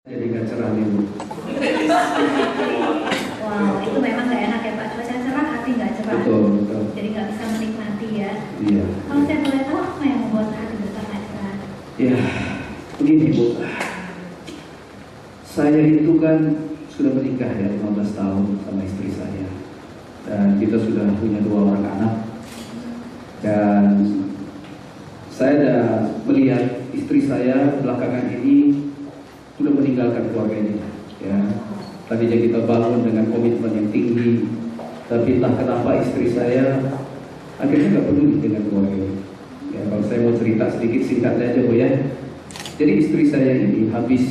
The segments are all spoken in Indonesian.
Jadi nggak cerah nih Bu. Wow, itu memang nggak enak ya Pak. Cuaca cerah, hati nggak cerah. Betul, betul. Jadi nggak bisa menikmati ya. Iya. Kalau saya boleh tahu apa yang membuat hati Bapak nggak cerah? Ya, begini Bu. Saya itu kan sudah menikah ya 15 tahun sama istri saya. Dan kita sudah punya 2 orang anak. Dan saya sudah melihat istri saya belakangan ini sudah meninggalkan keluarga ini. Ya, tadinya kita bangun dengan komitmen yang tinggi, tapi entah kenapa istri saya akhirnya nggak peduli dengan keluarga ini. Ya, kalau saya mau cerita sedikit singkatnya aja Bu ya. Jadi istri saya ini habis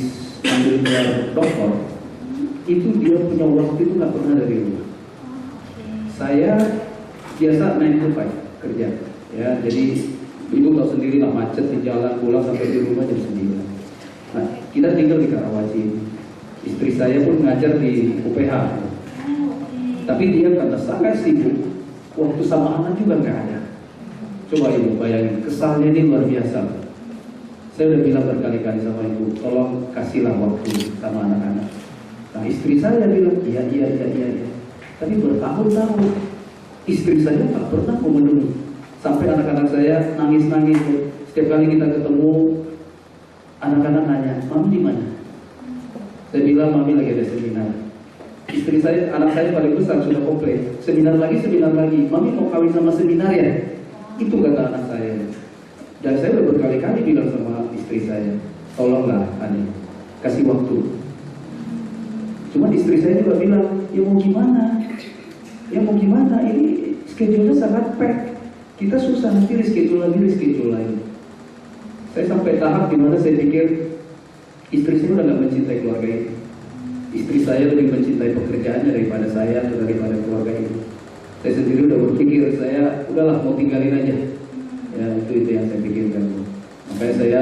ambil gelar doktor, itu dia punya waktu itu nggak pernah dari rumah. Saya biasa 9 to 5 kerja. Ya, jadi ibu tahu sendiri lah, macet di jalan, pulang sampai di rumah jam 9. Nah, kita tinggal di Karawaci. Istri saya pun ngajar di UPH. Tapi dia karena sangat sibuk, waktu sama anak juga nggak ada. Coba ibu bayangin, kesalnya ini luar biasa. Saya udah bilang berkali-kali sama ibu, tolong kasihlah waktu sama anak-anak. Nah, istri saya bilang, iya. Tapi bertahun-tahun, istri saya tak pernah memenuhi. Sampai anak-anak saya nangis-nangis. Setiap kali kita ketemu, anak-anak nanya, Mami di mana? Saya bilang, Mami lagi ada seminar. Istri saya, anak saya paling besar sudah komplain. Seminar lagi. Mami mau kawin sama seminar ya? Itu kata anak saya. Dan saya udah berkali-kali bilang sama istri saya, tolonglah Ani, kasih waktu. Cuma istri saya juga bilang, ya mau gimana? Ini schedule-nya sangat pack. Kita susah nanti reschedule lagi. Saya sampai tahap dimana saya pikir istri saya udah gak mencintai keluarga ini. Istri saya lebih mencintai pekerjaannya daripada saya atau daripada keluarga ini. Saya sendiri udah berpikir, saya udahlah mau tinggalin aja. Ya, itu yang saya pikirkan. Makanya saya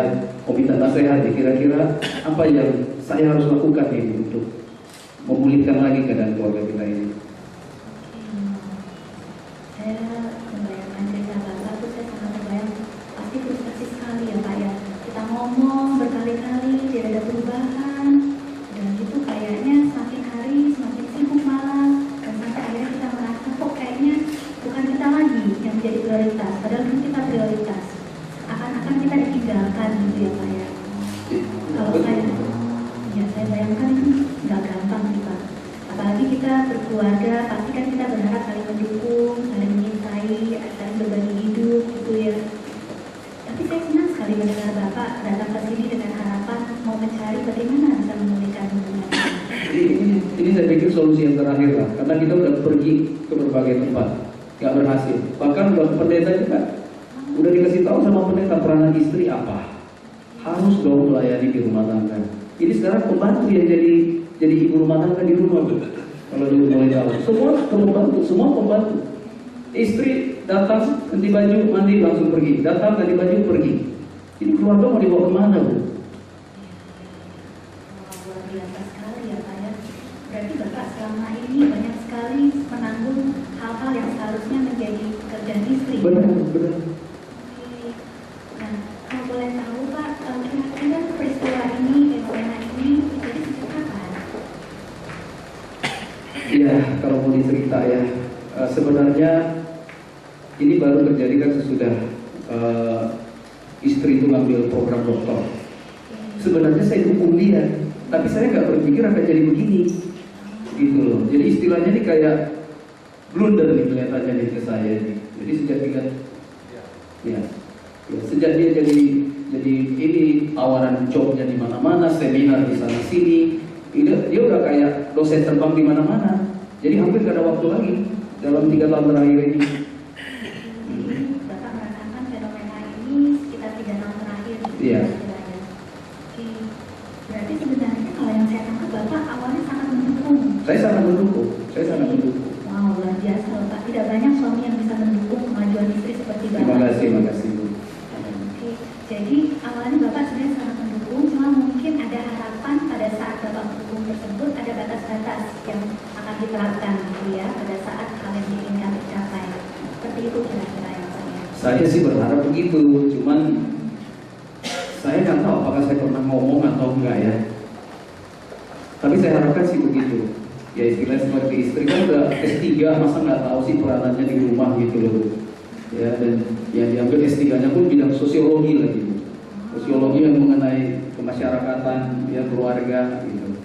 mau minta nasihat, kira-kira apa yang saya harus lakukan ini untuk memulihkan lagi keadaan keluarga kita ini. Saya membayangkan cerita Bapak itu, saya sangat membayang pasti frustrasi sekali ya Pak ya. Kita ngomong berkali-kali tidak ada perubahan, dan itu kayaknya semakin hari semakin sibuk malah, dan sampai akhirnya kita merasa kok kayaknya bukan kita lagi yang menjadi prioritas, padahal kan kita prioritas. Akan-akan kita ditinggalkan gitu ya Pak ya. Kalau saya bayangkan itu nggak gampang sih Pak. Apalagi kita berkeluarga, pasti kan kita berharap saling mendukung, saling menyintai, saling berbagi hidup gitu ya. Tapi saya senang sekali mendengar Bapak datang ke sini dengan harapan mau mencari bagaimana bisa memulihkan hubungan. Ini saya pikir solusi yang terakhir lah, karena kita udah pergi ke berbagai tempat, nggak berhasil. Bahkan buat pendeta juga, udah dikasih tahu sama pendeta peranan istri apa, harus dong melayani di rumah tangga. Ini sekarang pembantu yang jadi ibu rumah tangga di rumah. Kalau dulu mulai tahu, semua pembantu. Istri datang ganti baju, mandi langsung pergi. Datang ganti baju pergi. Ini keluarga mau dibawa kemana Bu? Luar biasa sekali ya Pak ya. Berarti Bapak selama ini banyak sekali menanggung hal-hal yang seharusnya menjadi pekerjaan istri. Benar. Nah, kalau boleh tahu Pak, kira-kira peristiwa ini, fenomena ini jadi sejak kapan? Iya, kalau mau dicerita ya, sebenarnya ini baru terjadi kan sesudah istri itu ngambil program doktor. Sebenarnya saya dukung dia, tapi saya nggak berpikir akan jadi begini, gitu loh. Jadi istilahnya ini kayak blunder nih kelihatannya nih ke saya ini. Jadi sejak sejak dia jadi ini tawaran jobnya di mana-mana, seminar di sana sini, dia udah kayak dosen terbang di mana-mana. Jadi hampir gak ada waktu lagi dalam 3 tahun terakhir ini. Bapak merasakan fenomena ini sekitar 3 tahun terakhir. Iya. Oke. Berarti sebenarnya kalau yang saya tangkap Bapak awalnya sangat mendukung. Saya sangat mendukung. Wow, luar biasa Bapak. Tidak banyak suami yang bisa mendukung kemajuan istri seperti Bapak. Terima kasih Bu. Oke. Jadi awalnya Bapak sebenarnya sangat mendukung, cuma mungkin ada harapan pada saat Bapak mendukung tersebut ada batas-batas yang akan diterapkan gitu ya pada saat hal yang diinginkan tercapai. Seperti itu kira-kira yang Saya sih berharap begitu, cuman saya nggak tahu apakah saya pernah ngomong atau enggak ya. Tapi saya harapkan sih begitu. Ya istilahnya seperti istri kan udah S3, masa nggak tahu sih peranannya di rumah gitu loh. Ya, dan yang diambil S3-nya pun bidang sosiologi lagi. Sosiologi yang mengenai kemasyarakatan, ya keluarga gitu.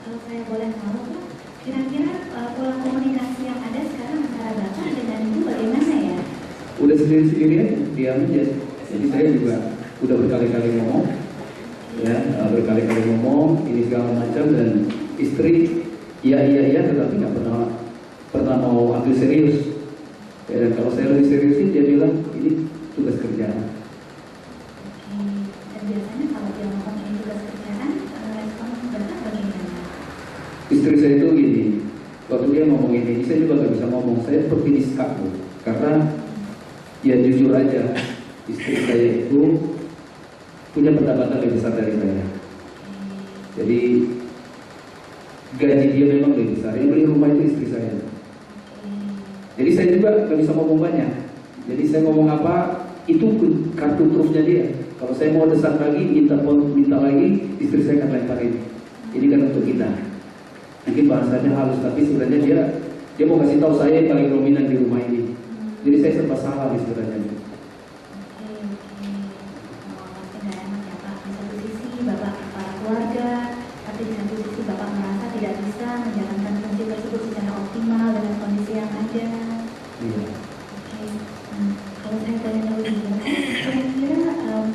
Kalau saya boleh tahu Pak, kira-kira pola komunikasi yang ada sekarang antara Bapak dengan Ibu bagaimana ya? Udah sendiri-sendiri aja, diam aja. Jadi saya juga udah berkali-kali ngomong, ya berkali-kali ngomong ini segala macam, dan istri iya tetapi nggak pernah mau ambil serius. Ya, dan kalau saya lebih seriusin, dia bilang ini tugas kerjaan. Oke, dan biasanya kalau dia ngomong ini tugas kerjaan, respon Bapak bagaimana? Istri saya itu gini, waktu dia ngomong ini, saya juga nggak bisa ngomong. Saya seperti disekap, Bu. Karena ya jujur aja, istri saya itu punya pendapatan lebih besar dari saya. Jadi gaji dia memang lebih besar. Yang beli rumah itu istri saya. Jadi saya juga nggak bisa ngomong banyak. Jadi saya ngomong apa, itu kartu trufnya dia. Kalau saya mau desak lagi, minta lagi, istri saya akan lemparin. Ini kan untuk kita. Mungkin bahasanya halus, tapi sebenarnya dia mau kasih tahu saya yang paling dominan di rumah ini. Jadi saya serba salah di sebenarnya. Oke. Pasti nggak enak ya Pak. Di satu sisi Bapak kepala keluarga, tapi di satu sisi Bapak merasa tidak bisa menjalankan fungsi tersebut secara optimal dengan kondisi yang ada. Iya. Oke. Kalau saya boleh tahu juga, kira-kira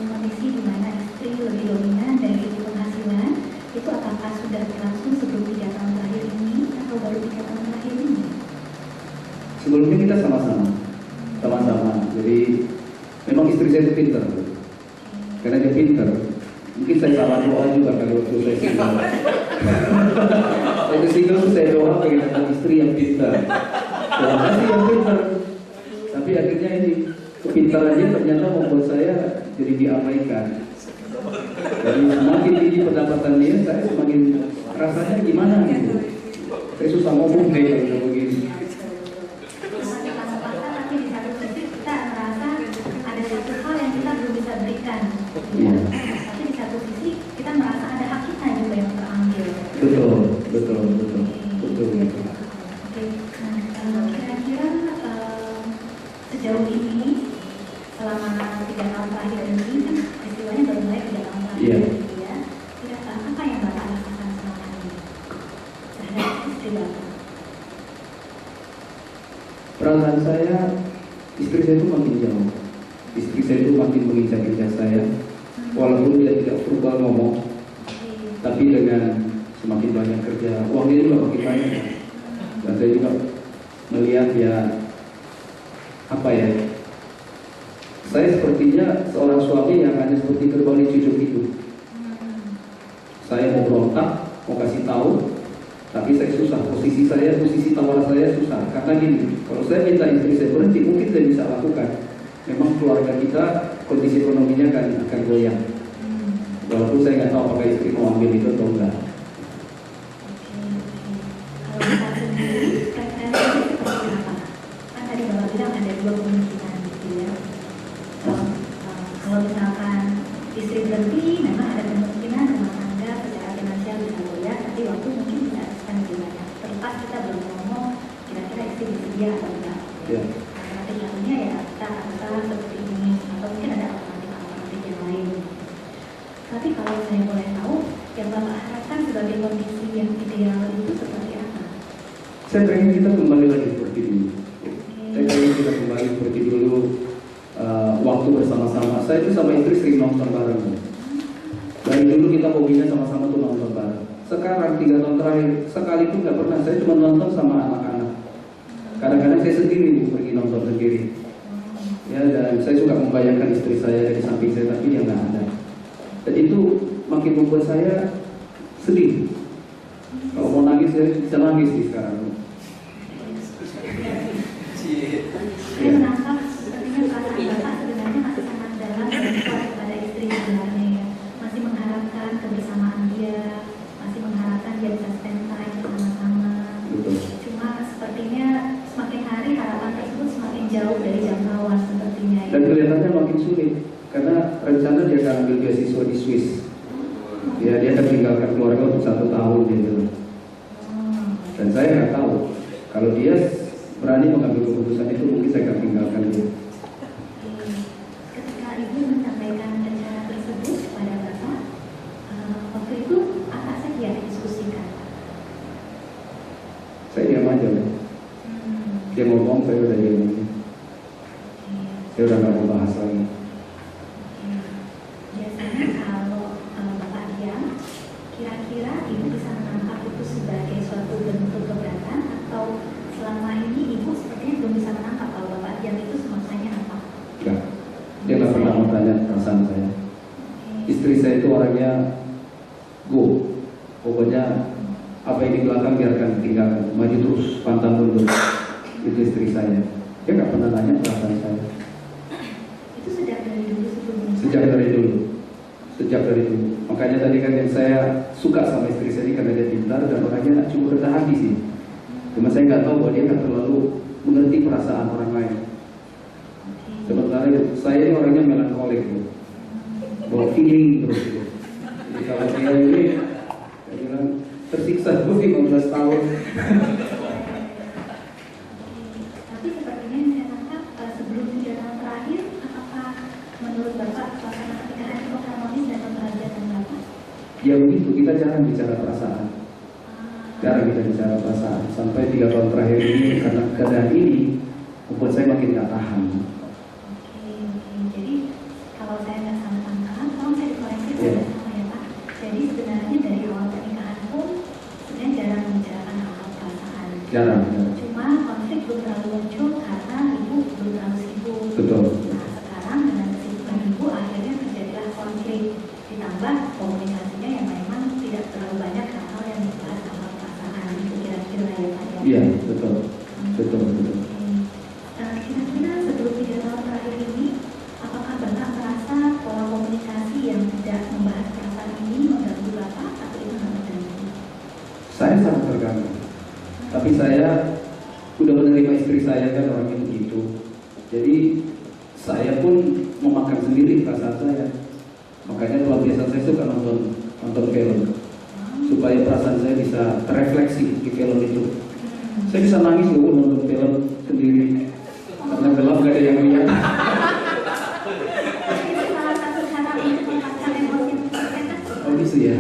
kondisi di mana istri lebih dominan dari segi penghasilan itu apakah sudah berlangsung sebelum 3 tahun terakhir ini atau baru 3 tahun terakhir ini? Sebelumnya kita sama-sama. Jadi memang istri saya itu pintar, karena dia pintar. Mungkin saya salah doa juga kali waktu saya single. Waktu single saya doa pengen dapat istri yang pintar. Terima kasih yang pintar. Tapi akhirnya ini kepintarannya ternyata membuat saya jadi diabaikan. Jadi semakin tinggi pendapatan dia, saya semakin rasanya gimana gitu. Saya susah ngomong deh kalau begini. Ya. Tapi di satu sisi kita merasa ada hak kita juga yang terambil. Betul. Oke. Nah, kira-kira sejauh ini selama 3 tahun terakhir ini kan peristiwanya baru mulai 3 tahun terakhir gitu ya. Kira-kira apa yang Bapak rasakan selama ini terhadap istri Bapak? Perasaan saya, istri saya itu makin jauh. Istri saya itu makin menginjak-injak saya. Walaupun dia tidak verbal ngomong, tapi dengan semakin banyak kerja, uangnya juga makin banyak. Dan saya juga melihat saya sepertinya seorang suami yang hanya seperti kerbau dicucuk itu. Saya mau berontak, mau kasih tahu, tapi saya susah. Posisi tawar saya susah. Karena gini, kalau saya minta istri saya berhenti, mungkin saya bisa lakukan. Memang keluarga kita kondisi ekonominya akan goyang. Walaupun saya nggak tahu apakah istri mau ambil itu atau enggak. Kalau Bapak sendiri, preferensinya seperti apa? Kan tadi Bapak bilang ada 2 kemungkinan gitu ya. Kalau misalkan istri berhenti, memang ada kemungkinan rumah tangga secara finansial bisa goyah, tapi waktu mungkin bisa spend lebih banyak. Terlepas kita belum ngomong kira-kira istri bersedia atau enggak. Alternatif lainnya ya kita seperti ini, atau mungkin ada alternatif yang lain. Tapi kalau saya boleh tahu, yang Bapak harapkan sebagai kondisi yang ideal itu seperti apa? Saya pengen kita kembali lagi seperti dulu. Saya pengen kita kembali seperti dulu, waktu bersama-sama. Saya itu sama istri sering nonton bareng. Dari dulu kita hobinya sama-sama tuh nonton bareng. Sekarang 3 tahun terakhir, sekalipun nggak pernah. Saya cuma nonton sama anak-anak. Kadang-kadang saya sendiri pergi nonton sendiri. Ya, dan saya juga membayangkan istri saya di samping saya, tapi dia nggak ada. Dan itu makin membuat saya sedih. Kalau mau nangis, saya bisa nangis nih sekarang. Saya menangkap sepertinya perasaan Bapak sebenarnya masih sangat dalam dan kuat kepada istri sebenarnya ya. Masih mengharapkan kebersamaan dia, masih mengharapkan dia bisa spend time bersama-sama. Cuma sepertinya semakin hari harapan tersebut semakin jauh dari jangkauan sepertinya ya. Dan kelihatannya makin sulit karena rencana dia akan ambil beasiswa di Swiss. Ya, dia akan tinggalkan keluarga untuk 1 tahun dia bilang. Dan saya nggak tahu kalau dia berani mengambil keputusan itu, mungkin saya akan tinggalkan dia. Ketika Ibu menyampaikan rencana tersebut kepada Bapak, waktu itu apa saja yang didiskusikan? Saya diam aja. Dia ngomong, saya udah diam aja. Saya udah nggak mau bahas lagi. Biasanya kalau Bapak diam, kira-kira Ibu bisa menangkap itu sebagai suatu bentuk keberatan, atau selama ini Ibu sepertinya belum bisa menangkap kalau Bapak diam itu semaksanya apa? Enggak. Dia nggak pernah mau tanya perasaan saya. Istri saya itu orangnya go. Pokoknya apa yang di belakang biarkan, tinggalkan, maju terus, pantang mundur. Itu istri saya. Dia nggak pernah nanya perasaan saya. Itu sejak dari dulu sebelumnya? Sejak dari dulu. Makanya tadi kan yang saya suka sama istri saya ini karena dia pintar dan orangnya cukup rendah hati sih. Cuma saya nggak tahu bahwa dia nggak terlalu mengerti perasaan orang lain. Sementara saya ini orangnya melankolik, bawa feeling terus. Jadi kalau dia ini, saya bilang tersiksa 15 tahun. Tapi sepertinya yang saya tangkap sebelum 3 tahun terakhir, apakah menurut Bapak suasana pernikahan itu harmonis dan membahagiakan Bapak? Ya begitu, kita jarang bicara perasaan. Jarang kita bicara perasaan. Sampai 3 tahun terakhir ini, karena keadaan ini membuat saya makin gak tahan. Oke. Jadi kalau saya nggak salah tangkap, tolong saya dikoreksi kalau sama ya Pak. Jadi sebenarnya dari awal pernikahan pun sebenarnya jarang membicarakan hal-hal perasaan. Jarang. Cuma konflik belum terlalu muncul karena Ibu belum terlalu sibuk. Betul. Nah sekarang dengan kesibukan Ibu akhirnya terjadilah konflik, ditambah komunikasinya yang memang tidak terlalu banyak hal-hal yang dibahas tentang perasaan. Itu kira-kira ya Pak ya. Iya, betul. Betul. Kira-kira sebelum 3 tahun terakhir ini, apakah Bapak merasa pola komunikasi yang tidak membahas perasaan ini mengganggu Bapak atau itu nggak mengganggu? Saya sangat terganggu. Tapi saya udah menerima istri saya kan orangnya begitu. Jadi saya pun memakan sendiri perasaan saya. Makanya luar biasa saya suka nonton film supaya perasaan saya bisa terrefleksi di film itu. Saya bisa nangis loh nonton film sendiri karena gelap gak ada yang lihat. Itu salah satu cara untuk melepaskan emosi tersebut. Oh gitu ya.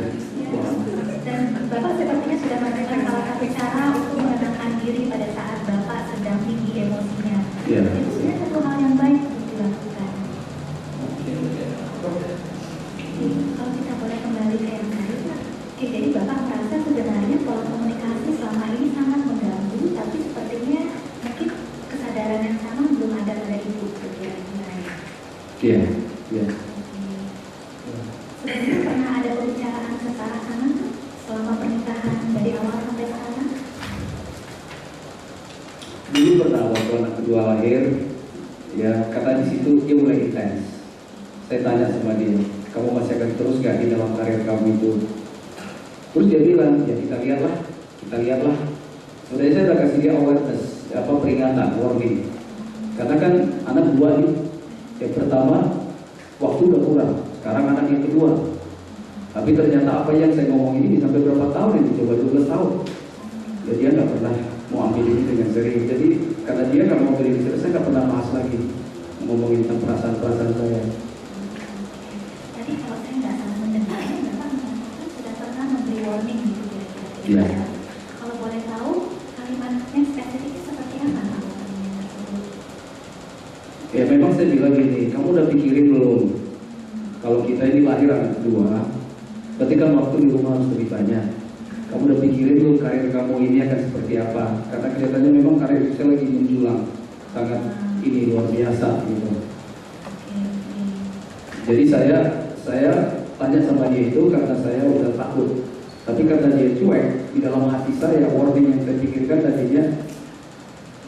Dan Bapak sepertinya sudah menemukan salah satu cara untuk menenangkan diri pada saat Bapak sedang tinggi emosinya. Iya. Itu sebenarnya satu hal yang baik untuk dilakukan. Kalau kita boleh kembali ke yang tadi Pak. Oke, jadi Bapak merasa sebenarnya pola komunikasi selama ini sangat mengganggu, tapi sepertinya mungkin kesadaran yang sama belum ada pada Ibu kira-kira. Iya. Sebenarnya pernah ada pembicaraan ke arah sana tuh selama pernikahan dari awal sampai sekarang? Dulu pernah waktu anak kedua lahir, ya kata di situ dia mulai intens. Saya tanya sama dia, kamu masih akan terus gak di dalam karir kamu itu? Terus dia bilang, ya kita lihatlah. Sebenarnya saya udah kasih dia awareness, peringatan, warning. Karena kan anak dua nih, yang pertama waktu udah kurang, sekarang anak yang kedua. Tapi ternyata apa yang saya ngomong ini sampai berapa tahun ini, coba 12 tahun. Ya dia nggak pernah mau ambil ini dengan serius. Jadi karena dia nggak mau ambil ini serius, saya nggak pernah bahas lagi ngomongin tentang perasaan saya. Tadi kalau saya nggak salah mendengarnya, Bapak mengatakan sudah pernah memberi warning gitu kira-kira. Iya. Kalau boleh tahu kalimatnya spesifik seperti apa Pak? Ya memang saya bilang gini, kamu udah pikirin belum? Kalau kita ini lahir anak kedua, berarti kan waktu di rumah harus lebih banyak. Kamu udah pikirin belum karir kamu ini akan seperti apa? Karena kelihatannya memang karir saya lagi menjulang, sangat ini luar biasa gitu. Jadi saya tanya sama dia itu karena saya udah takut. Tapi karena dia cuek, di dalam hati saya warning yang saya pikirkan tadinya,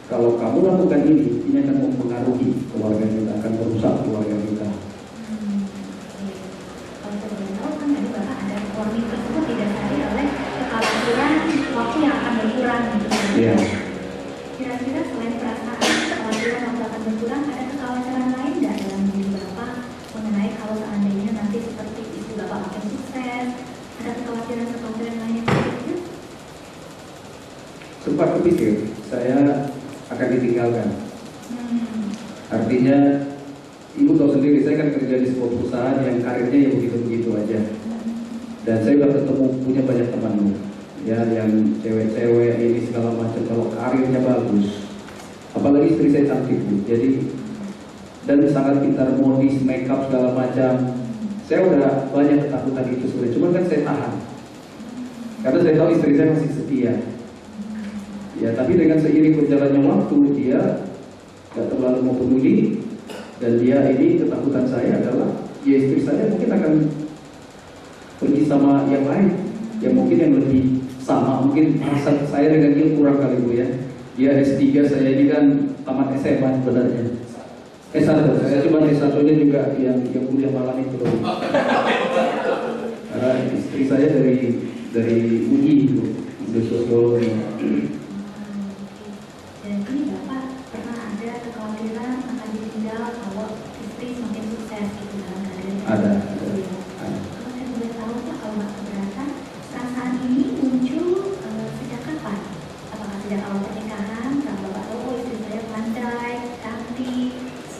kalau kamu lakukan ini akan mempengaruhi keluarga kita, akan merusak keluarga kita. Kalau saya boleh tahu kan tadi Bapak ada warning tersebut didasari oleh kekhawatiran waktu yang akan berkurang gitu. Iya. Kira-kira selain perasaan kekhawatiran waktu akan berkurang, ada kekhawatiran lain nggak dalam diri Bapak mengenai kalau seandainya nanti seperti istri Bapak makin sukses, ada kekhawatiran kekhawatiran-kekhawatiran lain yang begitu? Sempat kepikir saya akan ditinggalkan. Artinya ibu tahu sendiri, saya kan kerja di sebuah perusahaan yang karirnya ya begitu-begitu aja. Dan saya udah ketemu, punya banyak teman ya, yang cewek-cewek ini segala macam, kalau karirnya bagus, apalagi istri saya cantik Bu, jadi dan sangat pintar modis, makeup segala macam. Saya udah banyak ketakutan itu sebenarnya, cuman kan saya tahan karena saya tahu istri saya masih setia. Ya, tapi dengan seiring berjalannya waktu dia gak terlalu mau peduli, dan dia ini ketakutan saya adalah ya istri saya mungkin akan pergi sama yang lain, yang mungkin yang lebih sama, mungkin rasa saya dengan dia kurang kali Bu ya. Dia S3, saya ini kan tamat SMA sebenarnya. S1, saya cuma S1-nya juga yang kuliah malam itu loh. Karena istri saya dari UI itu, dari sosiologi. Jadi Bapak pernah ada kekhawatiran akan ditinggal kalau istri semakin sukses gitu dalam karirnya? Ada. Kalau saya boleh tahu Pak, kalau Bapak keberatan, perasaan ini muncul sejak kapan? Apakah sejak awal pernikahan, kalau Bapak tahu oh istri saya pandai, cantik,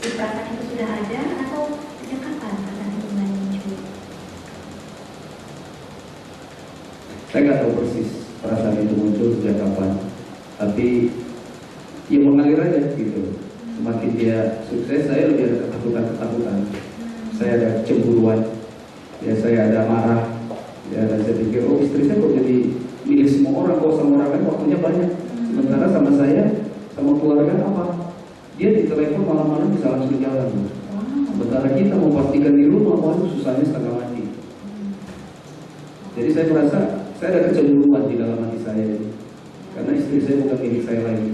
perasaan itu sudah ada, atau sejak kapan perasaan itu mulai muncul? Saya nggak tahu persis perasaan itu muncul sejak kapan, tapi ya mengalir aja gitu. Semakin dia sukses, saya lebih ada ketakutan. Saya ada kecemburuan, ya saya ada marah, ya dan saya pikir oh istri saya kok jadi milik semua orang, kok sama orang lain waktunya banyak. Sementara sama saya, sama keluarga apa? Dia di telepon malam-malam bisa langsung jalan. Sementara kita mau pastikan di rumah, waduh susahnya setengah mati. Jadi saya merasa saya ada kecemburuan di dalam hati saya, karena istri saya bukan milik saya lagi.